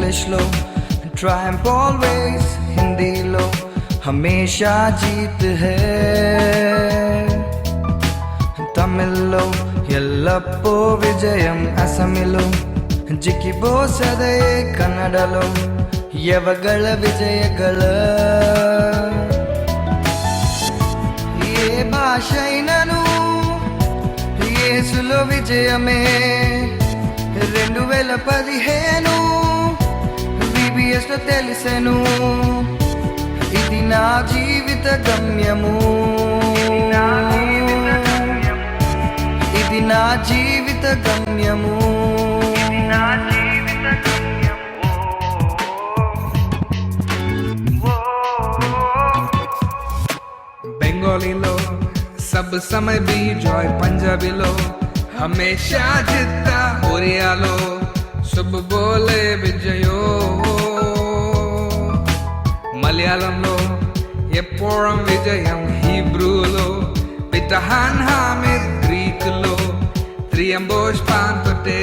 English लो Triumph always Hindi लो हमेशा जीत है तमिल लो ఎల్లప్పో విజయం అసమిలో ಜಿಗಿಬೋಸದೆ ಕನ್ನಡలో యవగళ విజయగళ ఏ భాష అయినను యేసులో విజయమే 2015 VBS లో తెలిసెను ఇది నా జీవిత గమ్యము ఇది నా జీవిత గమ్యము बंगाली लो सब समय भी जॉय पंजाबी लो हमेशा जितना ओरिया लो शुभ बोले विजयो मलयालम लो ఎప్పుడం విజయం హీబ్రూలో పితహాన్ హామిద్ గ్రీకులో త్రియంబోష్ పాంతోటే